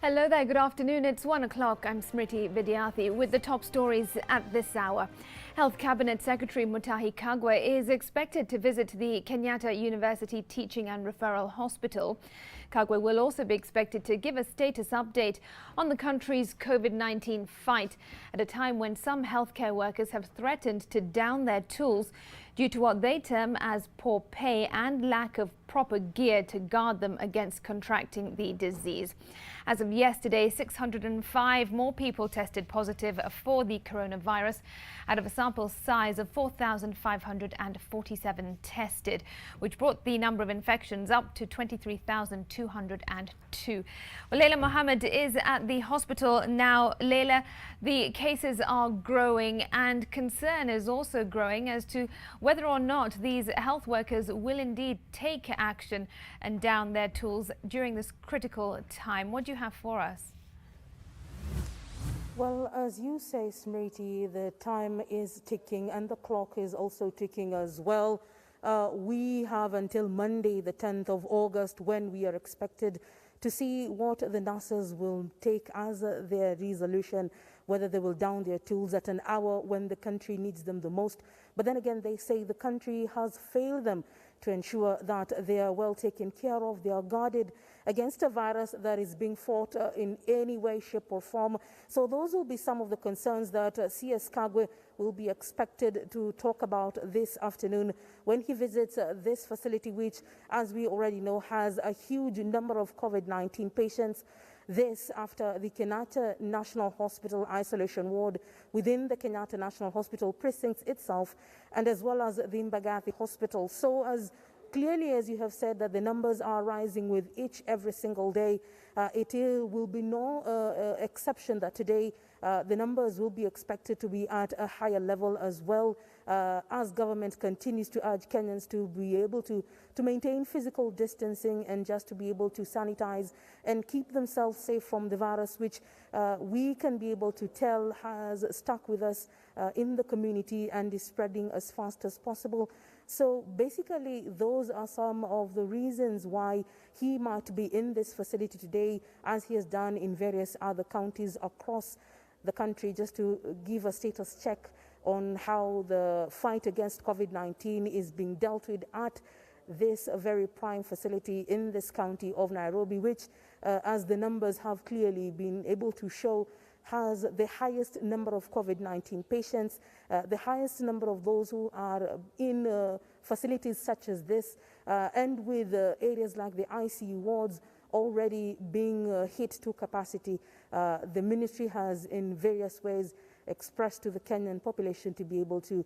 Hello there, good afternoon. It's 1 o'clock. I'm Smriti Vidyarthi with the top stories at this hour. Health Cabinet Secretary Mutahi Kagwe is expected to visit the Kenyatta University Teaching and Referral Hospital. Kagwe will also be expected to give a status update on the country's COVID-19 fight at a time when some healthcare workers have threatened to down their tools due to what they term as poor pay and lack of proper gear to guard them against contracting the disease. As of yesterday, 605 more people tested positive for the coronavirus out of a sample size of 4,547 tested, which brought the number of infections up to 23,202. Well, Leila Mohammed is at the hospital now. Leila, the cases are growing and concern is also growing as to whether or not these health workers will indeed take action and down their tools during this critical time. What do you have for us? Well, as you say, Smriti, the time is ticking and the clock is also ticking as well. We have until Monday, the 10th of August, when we are expected to see what the nurses will take as their resolution, whether they will down their tools at an hour when the country needs them the most. But then again, they say the country has failed them to ensure that they are well taken care of, they are guarded against a virus that is being fought in any way, shape or form. So those will be some of the concerns that CS Kagwe will be expected to talk about this afternoon when he visits this facility, which, as we already know, has a huge number of COVID-19 patients. This after the Kenyatta National Hospital isolation ward within the Kenyatta National Hospital precincts itself, and as well as the Mbagathi Hospital. So as clearly as you have said that the numbers are rising with every single day, it will be no exception that today the numbers will be expected to be at a higher level as well, as government continues to urge Kenyans to be able to maintain physical distancing and just to be able to sanitize and keep themselves safe from the virus, which we can be able to tell has stuck with us in the community and is spreading as fast as possible. So basically, those are some of the reasons why he might be in this facility today, as he has done in various other counties across the country, just to give a status check on how the fight against COVID-19 is being dealt with at this very prime facility in this county of Nairobi, which, as the numbers have clearly been able to show, has the highest number of COVID-19 patients, the highest number of those who are in facilities such as this, and with areas like the ICU wards already being hit to capacity. The ministry has in various ways expressed to the Kenyan population to be able to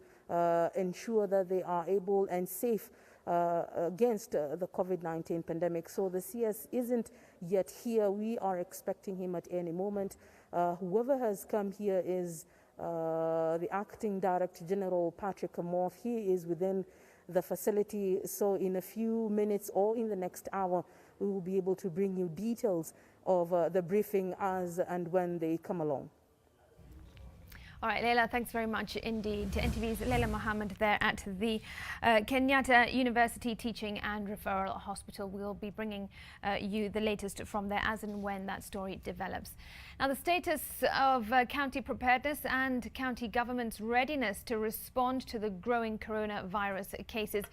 ensure that they are able and safe against the COVID-19 pandemic. So the CS isn't yet here. We are expecting him at any moment. Whoever has come here is the Acting Director General, Patrick Amoth. He is within the facility. So in a few minutes or in the next hour, we will be able to bring you details of the briefing as and when they come along. All right, Leila, thanks very much indeed. NTV's Leila Mohammed there at the Kenyatta University Teaching and Referral Hospital. We'll be bringing you the latest from there as and when that story develops. Now, the status of county preparedness and county government's readiness to respond to the growing coronavirus cases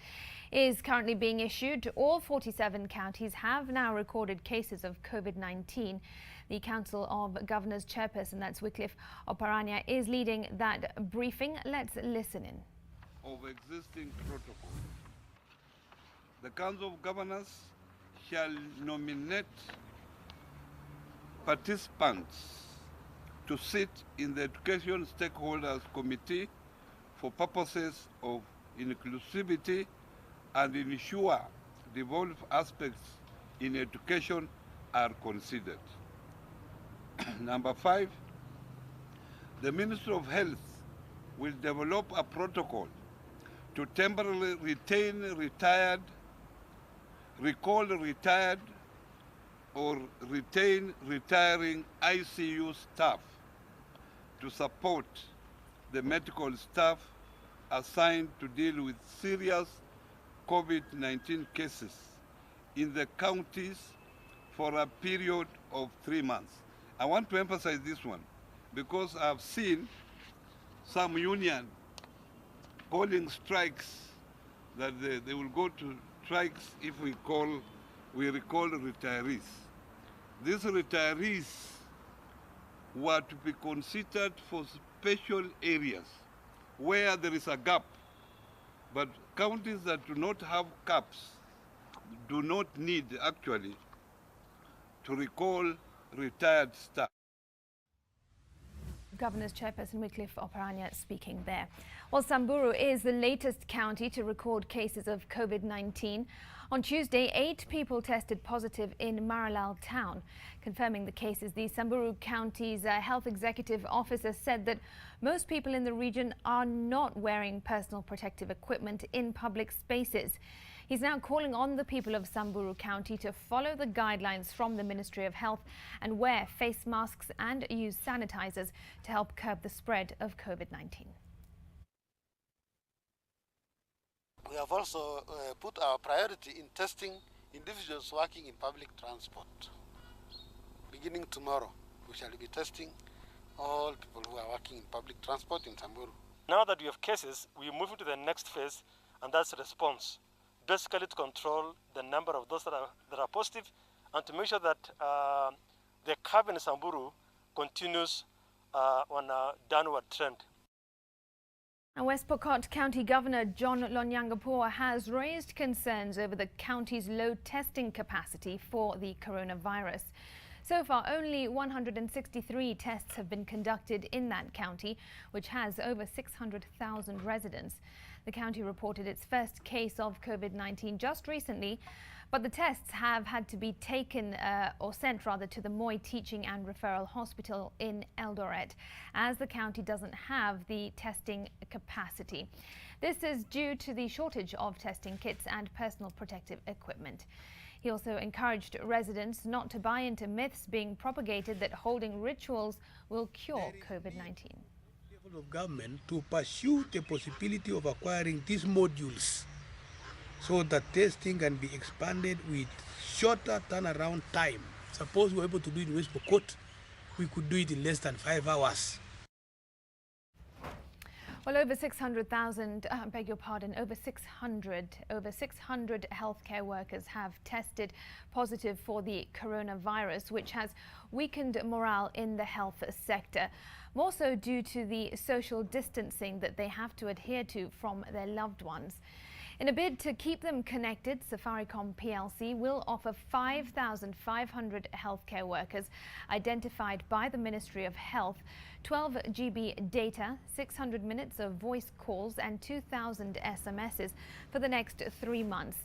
is currently being issued. All 47 counties have now recorded cases of COVID-19. The Council of Governors chairperson, that's Wycliffe Oparanya, is leading that briefing. Let's listen in. Of existing protocol. The Council of Governors shall nominate participants to sit in the Education Stakeholders Committee for purposes of inclusivity and ensure devolved aspects in education are considered. Number 5, the Ministry of Health will develop a protocol to temporarily retain retired, recall retired, or retain retiring ICU staff to support the medical staff assigned to deal with serious COVID-19 cases in the counties for a period of 3 months. I want to emphasize this one because I've seen some union calling strikes that they will go to strikes if we recall retirees. These retirees were to be considered for special areas where there is a gap. But counties that do not have caps do not need actually to recall retired staff. Governor's Chairperson Wycliffe Oparanya speaking there. Well, Samburu is the latest county to record cases of COVID-19. On Tuesday, 8 people tested positive in Maralal town. Confirming the cases, the Samburu County's health executive officer said that most people in the region are not wearing personal protective equipment in public spaces. He's now calling on the people of Samburu County to follow the guidelines from the Ministry of Health and wear face masks and use sanitizers to help curb the spread of COVID-19. We have also put our priority in testing individuals working in public transport. Beginning tomorrow, we shall be testing all people who are working in public transport in Samburu. Now that we have cases, we move into the next phase, and that's response. Basically to control the number of those that are positive and to make sure that the curve in Samburu continues on a downward trend. And West Pokot County Governor John Lonyangapuo has raised concerns over the county's low testing capacity for the coronavirus. So far, only 163 tests have been conducted in that county, which has over 600,000 residents. The county reported its first case of COVID-19 just recently, but the tests have had to be taken or sent rather to the Moi Teaching and Referral Hospital in Eldoret, as the county doesn't have the testing capacity. This is due to the shortage of testing kits and personal protective equipment. He also encouraged residents not to buy into myths being propagated that holding rituals will cure COVID-19. Of government to pursue the possibility of acquiring these modules so that testing can be expanded with shorter turnaround time. Suppose we're able to do it in West Pokot, we could do it in less than 5 hours. Well, over 600,000, over 600 healthcare workers have tested positive for the coronavirus, which has weakened morale in the health sector, more so due to the social distancing that they have to adhere to from their loved ones. In a bid to keep them connected, Safaricom PLC will offer 5,500 healthcare workers identified by the Ministry of Health 12 GB data, 600 minutes of voice calls and 2,000 SMSs for the next 3 months.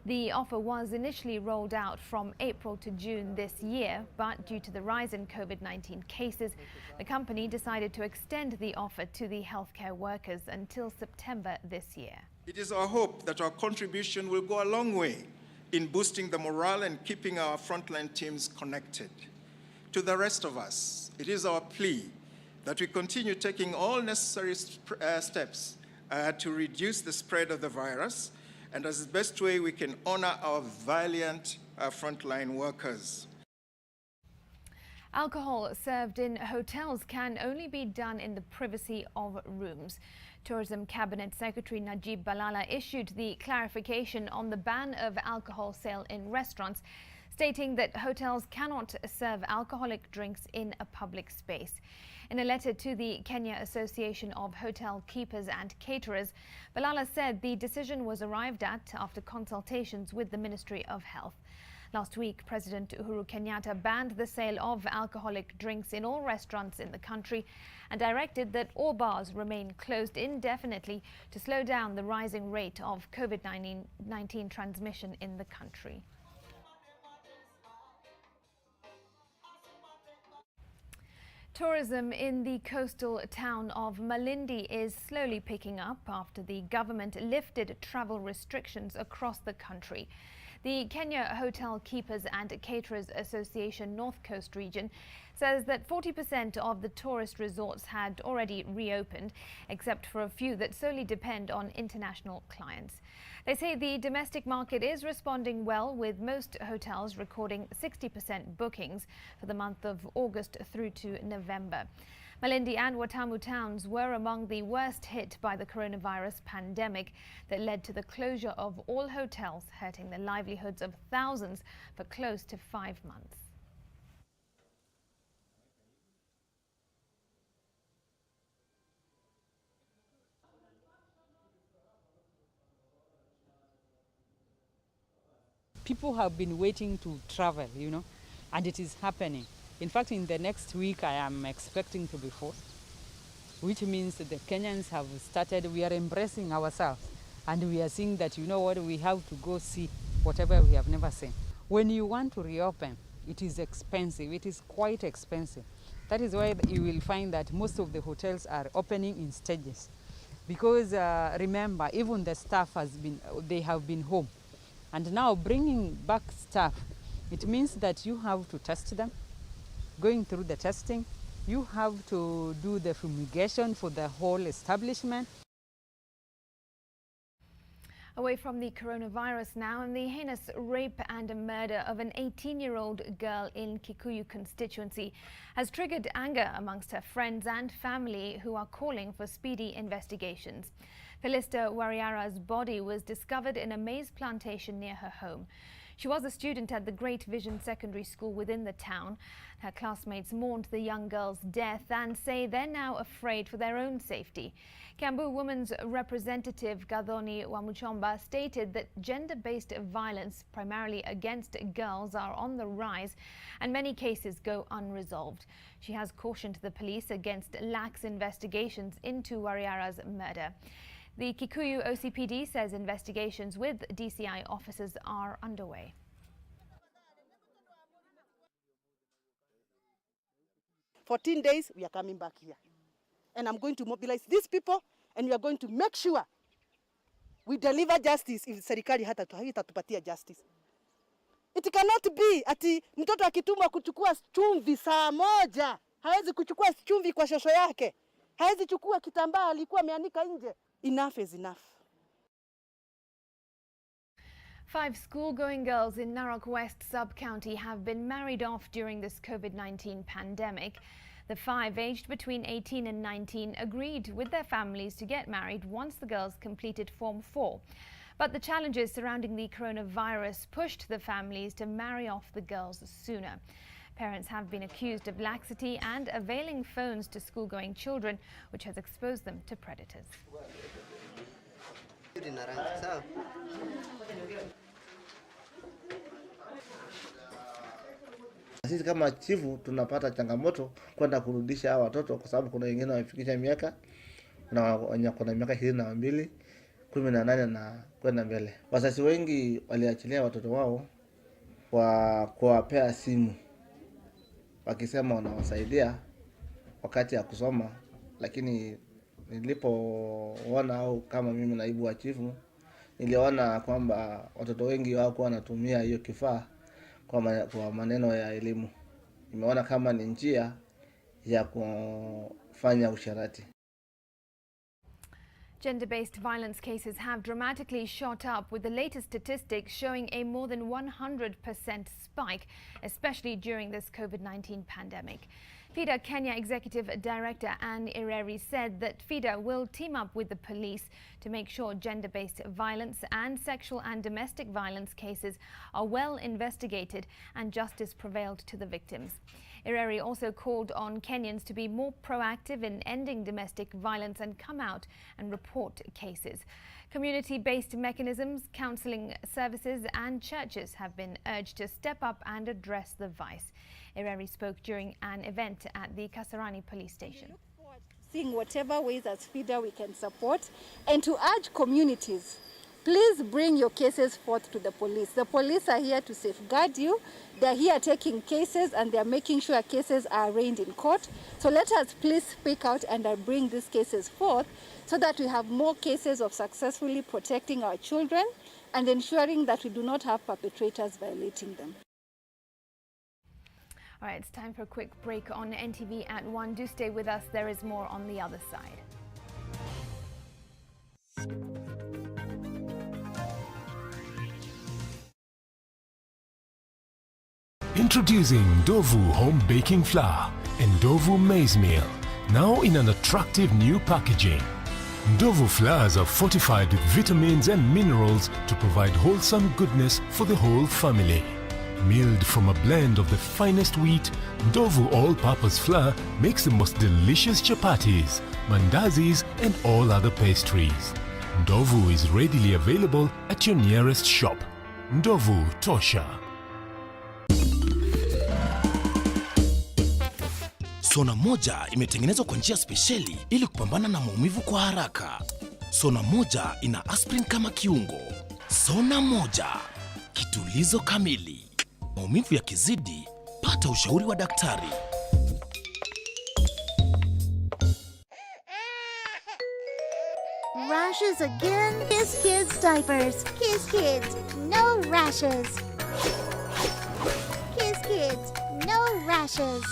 The offer was initially rolled out from April to June this year, but due to the rise in COVID-19 cases, the company decided to extend the offer to the healthcare workers until September this year. It is our hope that our contribution will go a long way in boosting the morale and keeping our frontline teams connected. To the rest of us, it is our plea that we continue taking all necessary steps to reduce the spread of the virus, and as the best way we can honor our valiant frontline workers. Alcohol served in hotels can only be done in the privacy of rooms. Tourism Cabinet Secretary Najib Balala issued the clarification on the ban of alcohol sale in restaurants, stating that hotels cannot serve alcoholic drinks in a public space. In a letter to the Kenya Association of Hotel Keepers and Caterers, Balala said the decision was arrived at after consultations with the Ministry of Health. Last week, President Uhuru Kenyatta banned the sale of alcoholic drinks in all restaurants in the country and directed that all bars remain closed indefinitely to slow down the rising rate of COVID-19 transmission in the country. Tourism in the coastal town of Malindi is slowly picking up after the government lifted travel restrictions across the country. The Kenya Hotel Keepers and Caterers Association North Coast region says that 40% of the tourist resorts had already reopened, except for a few that solely depend on international clients. They say the domestic market is responding well, with most hotels recording 60% bookings for the month of August through to November. Malindi and Watamu towns were among the worst hit by the coronavirus pandemic that led to the closure of all hotels, hurting the livelihoods of thousands for close to 5 months. People have been waiting to travel, and it is happening. In fact, in the next week, I am expecting to be forced, which means that the Kenyans have started, we are embracing ourselves, and we are seeing that, we have to go see whatever we have never seen. When you want to reopen, it is expensive. It is quite expensive. That is why you will find that most of the hotels are opening in stages. Because remember, even the staff they have been home. And now bringing back staff, it means that you have to test them. Going through the testing, you have to do the fumigation for the whole establishment. Away from the coronavirus now, and the heinous rape and murder of an 18-year-old girl in Kikuyu constituency has triggered anger amongst her friends and family, who are calling for speedy investigations. Felista Wariara's body was discovered in a maize plantation near her home. She was a student at the Great Vision Secondary School within the town. Her classmates mourned the young girl's death and say they're now afraid for their own safety. Kiambu Women's representative Gathoni Wamuchomba stated that gender-based violence, primarily against girls, are on the rise and many cases go unresolved. She has cautioned the police against lax investigations into Wariara's murder. The Kikuyu OCPD says investigations with DCI officers are underway. For 14 days, we are coming back here. And I'm going to mobilize these people, and we are going to make sure we deliver justice if serikali hatatupatia justice. It cannot be ati mtoto akitumwa kuchukua chumvi saa moja, hawezi kuchukua chumvi kwa shosho yake. Hawezi chukua kitambaa alikuwa ameanika nje. Enough is enough. 5 school-going girls in Narok West sub-county have been married off during this COVID-19 pandemic. The 5, aged between 18 and 19, agreed with their families to get married once the girls completed Form 4. But the challenges surrounding the coronavirus pushed the families to marry off the girls sooner. Parents have been accused of laxity and availing phones to school-going children, which has exposed them to predators. Sisi kama chifu tunapata changamoto kwenda kurudisha hawa watoto, kwa sababu kuna wengine wamefikisha miaka na wenye kuna miaka 22, 18 na kwenda mbele. Wazazi wengi waliachilia watoto wao kwa kuwapea simu, wakisema wanawasaidia wakati ya kusoma, lakini nilipoona au kama mimi naibu wa chifu, niliona kwamba watoto wengi wao wanatumia hiyo kifaa kwa maneno ya elimu. Nimeona kama ni njia ya kufanya usharati. Gender-based violence cases have dramatically shot up, with the latest statistics showing a more than 100% spike, especially during this COVID-19 pandemic. FIDA Kenya Executive Director Anne Ireri said that FIDA will team up with the police to make sure gender-based violence and sexual and domestic violence cases are well investigated and justice prevailed to the victims. Ireri also called on Kenyans to be more proactive in ending domestic violence and come out and report cases. Community-based mechanisms, counselling services and churches have been urged to step up and address the vice. Ireri spoke during an event at the Kasarani police station. We look forward to seeing whatever ways as FIDA we can support, and to urge communities please bring your cases forth to the police. The police are here to safeguard you. They're here taking cases and they're making sure cases are arraigned in court. So let us please speak out and bring these cases forth so that we have more cases of successfully protecting our children and ensuring that we do not have perpetrators violating them. All right, it's time for a quick break on NTV at 1. Do stay with us. There is more on the other side. Introducing Ndovu Home Baking Flour and Ndovu Maize Meal, now in an attractive new packaging. Ndovu flours are fortified with vitamins and minerals to provide wholesome goodness for the whole family. Milled from a blend of the finest wheat, Ndovu all-purpose flour makes the most delicious chapatis, mandazis and all other pastries. Ndovu is readily available at your nearest shop. Ndovu Tosha. Sona moja imetengenezwa kwa njia spesheli ili kupambana na maumivu kwa haraka. Sona moja ina aspirin kama kiungo. Sona moja, kitulizo kamili. Maumivu yakizidi, pata ushauri wa daktari. Rashes again? Kiss Kids diapers. Kiss Kids, no rashes. Kiss Kids, no rashes.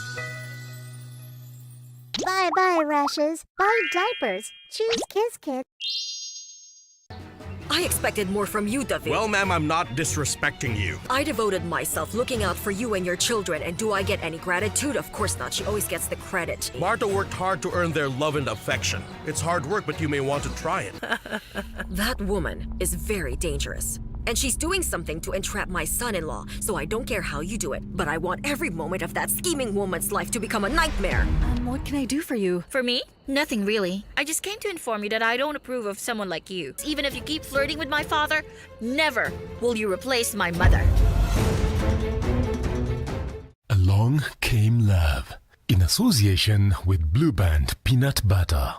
Bye-bye rashes. Buy diapers. Choose Kiss Kids. I expected more from you, David. Well, ma'am, I'm not disrespecting you. I devoted myself looking out for you and your children, and do I get any gratitude? Of course not. She always gets the credit. Martha worked hard to earn their love and affection. It's hard work, but you may want to try it. That woman is very dangerous. And she's doing something to entrap my son-in-law, so I don't care how you do it. But I want every moment of that scheming woman's life to become a nightmare. What can I do for you? For me? Nothing really. I just came to inform you that I don't approve of someone like you. Even if you keep flirting with my father, never will you replace my mother. Along came love, in association with Blue Band Peanut Butter.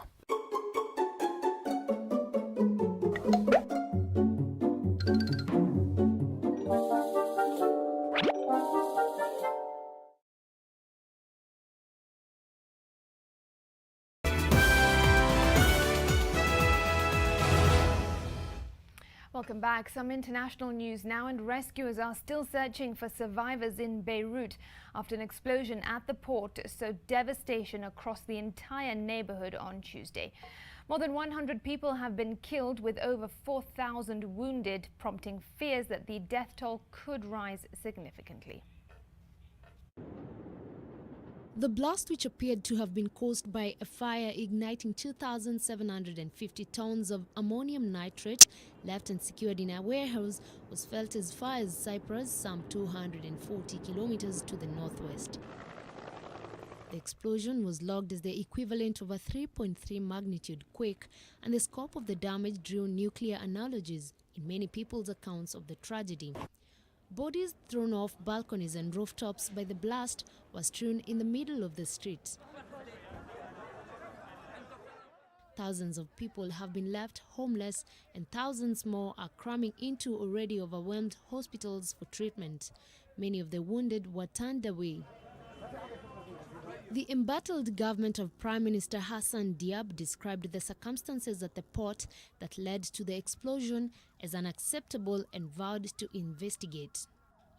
Welcome back. Some international news now, and rescuers are still searching for survivors in Beirut after an explosion at the port sowed devastation across the entire neighborhood on Tuesday. More than 100 people have been killed with over 4,000 wounded, prompting fears that the death toll could rise significantly. The blast, which appeared to have been caused by a fire igniting 2,750 tons of ammonium nitrate left and secured in a warehouse, was felt as far as Cyprus, some 240 kilometers to the northwest. The explosion was logged as the equivalent of a 3.3 magnitude quake, and the scope of the damage drew nuclear analogies in many people's accounts of the tragedy. Bodies thrown off balconies and rooftops by the blast were strewn in the middle of the streets. Thousands of people have been left homeless, and thousands more are cramming into already overwhelmed hospitals for treatment. Many of the wounded were turned away. The embattled government of Prime Minister Hassan Diab described the circumstances at the port that led to the explosion as unacceptable and vowed to investigate.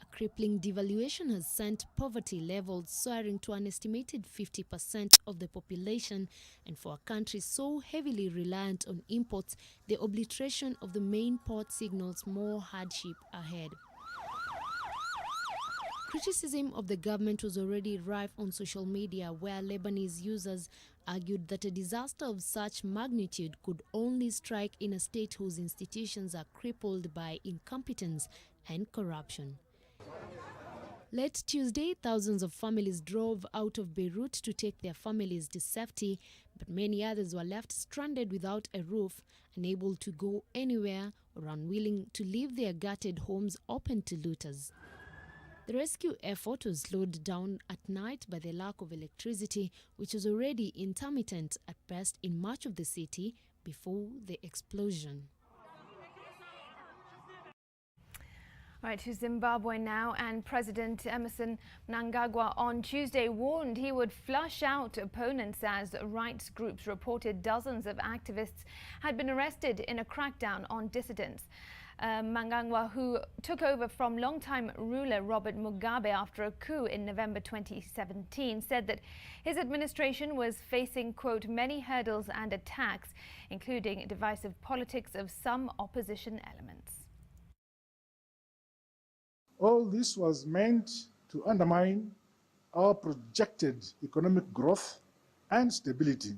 A crippling devaluation has sent poverty levels soaring to an estimated 50% of the population, and for a country so heavily reliant on imports, the obliteration of the main port signals more hardship ahead. Criticism of the government was already rife on social media, where Lebanese users argued that a disaster of such magnitude could only strike in a state whose institutions are crippled by incompetence and corruption. Late Tuesday, thousands of families drove out of Beirut to take their families to safety, but many others were left stranded without a roof, unable to go anywhere or unwilling to leave their gutted homes open to looters. The rescue effort was slowed down at night by the lack of electricity, which was already intermittent at best in much of the city before the explosion. Right, to Zimbabwe now, and President Emerson Mnangagwa on Tuesday warned he would flush out opponents as rights groups reported dozens of activists had been arrested in a crackdown on dissidents. Mnangagwa, who took over from longtime ruler Robert Mugabe after a coup in November 2017, said that his administration was facing, quote, many hurdles and attacks, including divisive politics of some opposition elements. All this was meant to undermine our projected economic growth and stability.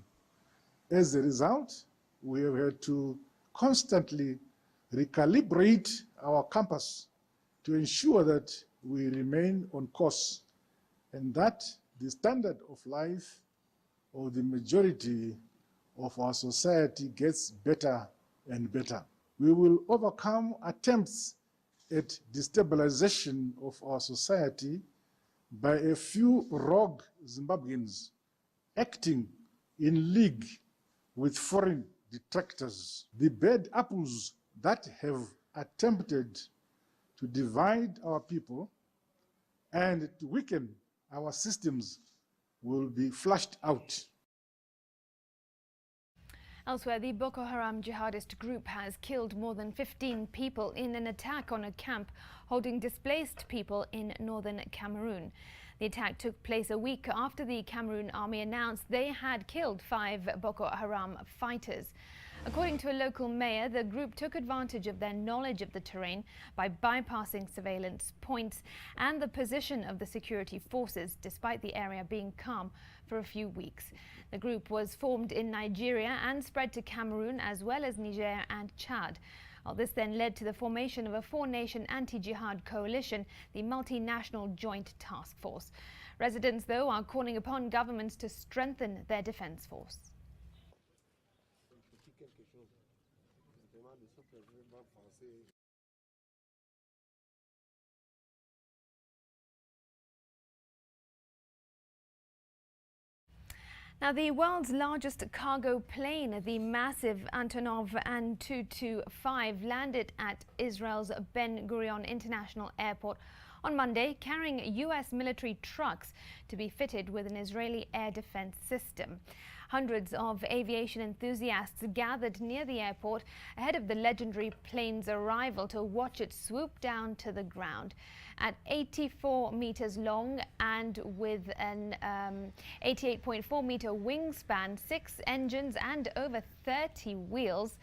As a result, we have had to constantly recalibrate our compass to ensure that we remain on course and that the standard of life of the majority of our society gets better and better. We will overcome attempts at destabilization of our society by a few rogue Zimbabweans acting in league with foreign detractors. The bad apples that have attempted to divide our people and to weaken our systems will be flushed out. Elsewhere, the Boko Haram jihadist group has killed more than 15 people in an attack on a camp holding displaced people in northern Cameroon. The attack took place a week after the Cameroon army announced they had killed 5 Boko Haram fighters. According to a local mayor, the group took advantage of their knowledge of the terrain by bypassing surveillance points and the position of the security forces, despite the area being calm for a few weeks. The group was formed in Nigeria and spread to Cameroon as well as Niger and Chad. Well, this then led to the formation of a 4-nation anti-jihad coalition, the Multinational Joint Task Force. Residents, though, are calling upon governments to strengthen their defense force. Now, the world's largest cargo plane, the massive Antonov An-225, landed at Israel's Ben Gurion International Airport on Monday, carrying U.S. military trucks to be fitted with an Israeli air defense system. Hundreds of aviation enthusiasts gathered near the airport ahead of the legendary plane's arrival to watch it swoop down to the ground. At 84 meters long and with an 88.4 meter wingspan, 6 engines and over 30 wheels,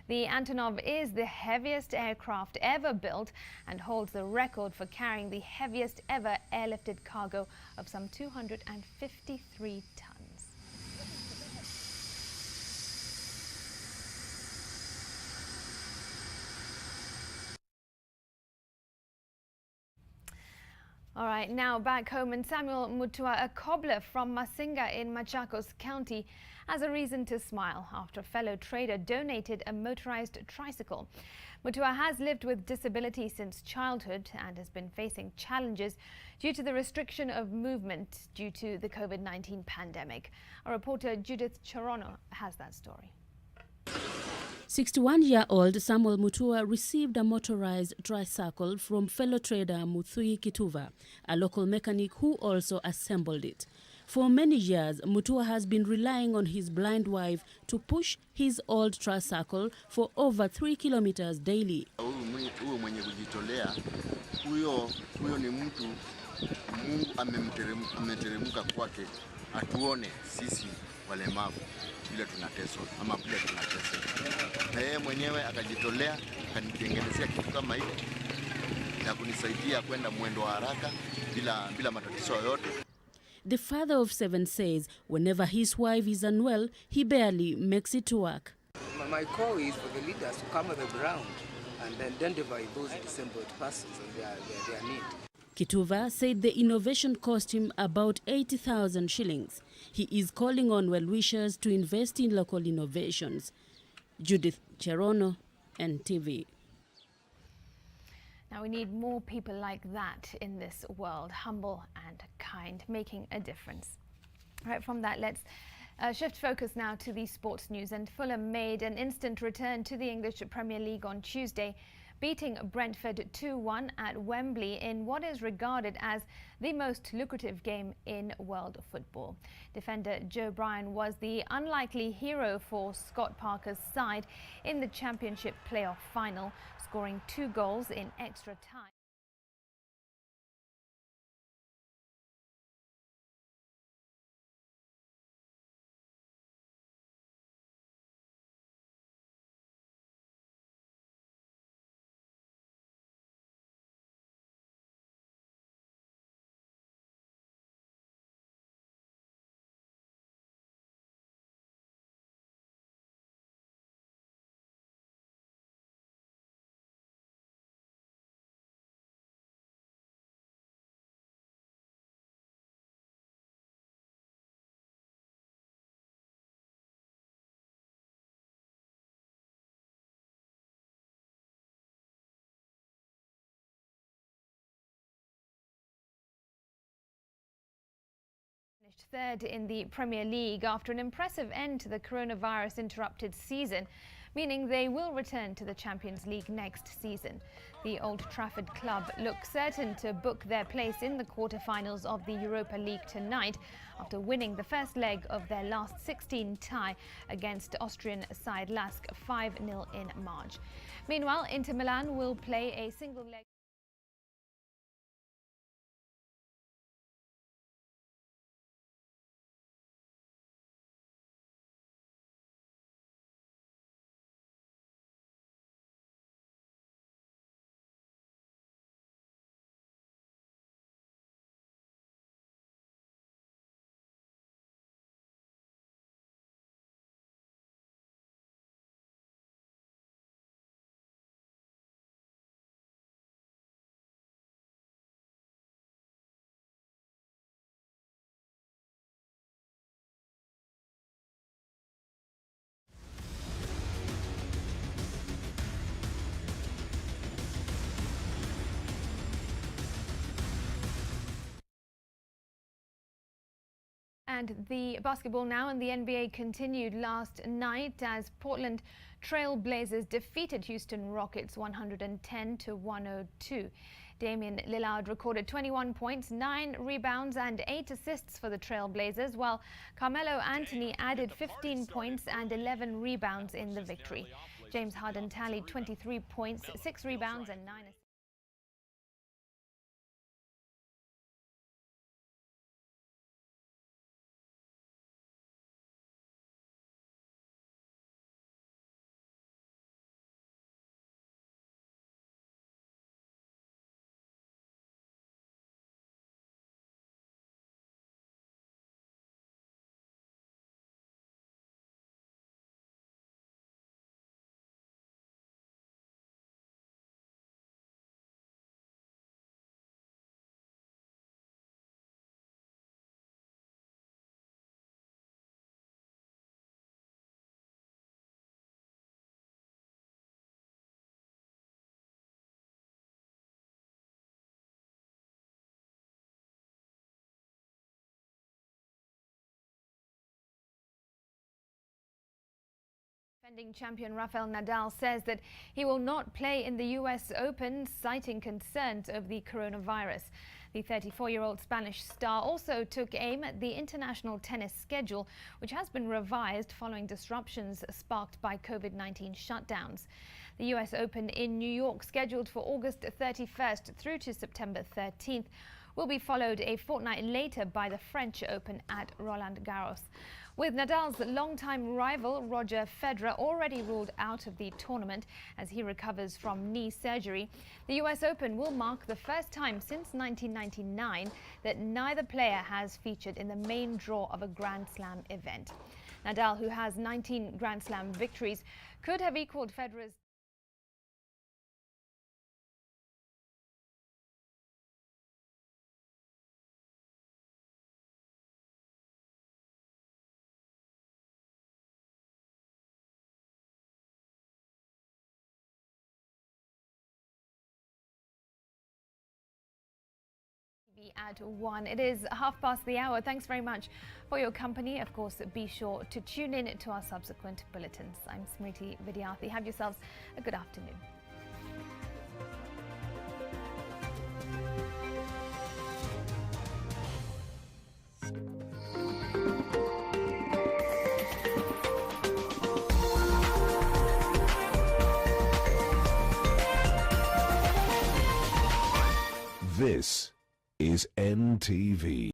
the Antonov is the heaviest aircraft ever built and holds the record for carrying the heaviest ever airlifted cargo of some 253 tons. All right, now back home, and Samuel Mutua, a cobbler from Masinga in Machakos County, has a reason to smile after a fellow trader donated a motorized tricycle. Mutua has lived with disability since childhood and has been facing challenges due to the restriction of movement due to the COVID-19 pandemic. Our reporter Judith Charono has that story. 61-year-old Samuel Mutua received a motorized tricycle from fellow trader Muthui Kituva, a local mechanic who also assembled it. For many years, Mutua has been relying on his blind wife to push his old tricycle for over 3 kilometers daily. Huyo mwenye kujitolea, huyo ni mtu Mungu ameteremka kwake atuone sisi walemavu vile tunateswa ama vile tunateseka. Na yeye mwenyewe akajitolea akanitengenezea kitu kama hiki na kunisaidia kwenda mwendo wa haraka bila matatizo yoyote. The father of 7 says whenever his wife is unwell, he barely makes it to work. My call is for the leaders to come on the ground and identify those disabled persons and their need. Kituva said the innovation cost him about 80,000 shillings. He is calling on well-wishers to invest in local innovations. Judith Cherono, NTV. Now we need more people like that in this world, humble and kind, making a difference. Right, from that, let's shift focus now to the sports news. And Fulham made an instant return to the English Premier League on Tuesday, beating Brentford 2-1 at Wembley in what is regarded as the most lucrative game in world football. Defender Joe Bryan was the unlikely hero for Scott Parker's side in the Championship playoff final, scoring 2 goals in extra time. Finished third in the Premier League after an impressive end to the coronavirus-interrupted season, meaning they will return to the Champions League next season. The Old Trafford club look certain to book their place in the quarter-finals of the Europa League tonight after winning the first leg of their last 16 tie against Austrian side Lask 5-0 in March. Meanwhile, Inter Milan will play a single leg. And the basketball now, and the NBA continued last night as Portland Trail Blazers defeated Houston Rockets 110-102. Damian Lillard recorded 21 points, 9 rebounds and 8 assists for the Trail Blazers, while Carmelo Anthony added 15 points and 11 rebounds in the victory. James Harden tallied 23 points, 6 rebounds and 9 assists. Defending champion Rafael Nadal says that he will not play in the US Open, citing concerns over the coronavirus. The 34-year-old Spanish star also took aim at the international tennis schedule, which has been revised following disruptions sparked by COVID-19 shutdowns. The US Open in New York, scheduled for August 31st through to September 13th, will be followed a fortnight later by the French Open at Roland Garros. With Nadal's longtime rival Roger Federer already ruled out of the tournament as he recovers from knee surgery, the US Open will mark the first time since 1999 that neither player has featured in the main draw of a Grand Slam event. Nadal, who has 19 Grand Slam victories, could have equaled Federer's at 1. It is 1:30 the hour. Thanks very much for your company. Of course, be sure to tune in to our subsequent bulletins. I'm Smriti Vidyarthi. Have yourselves a good afternoon. This is NTV.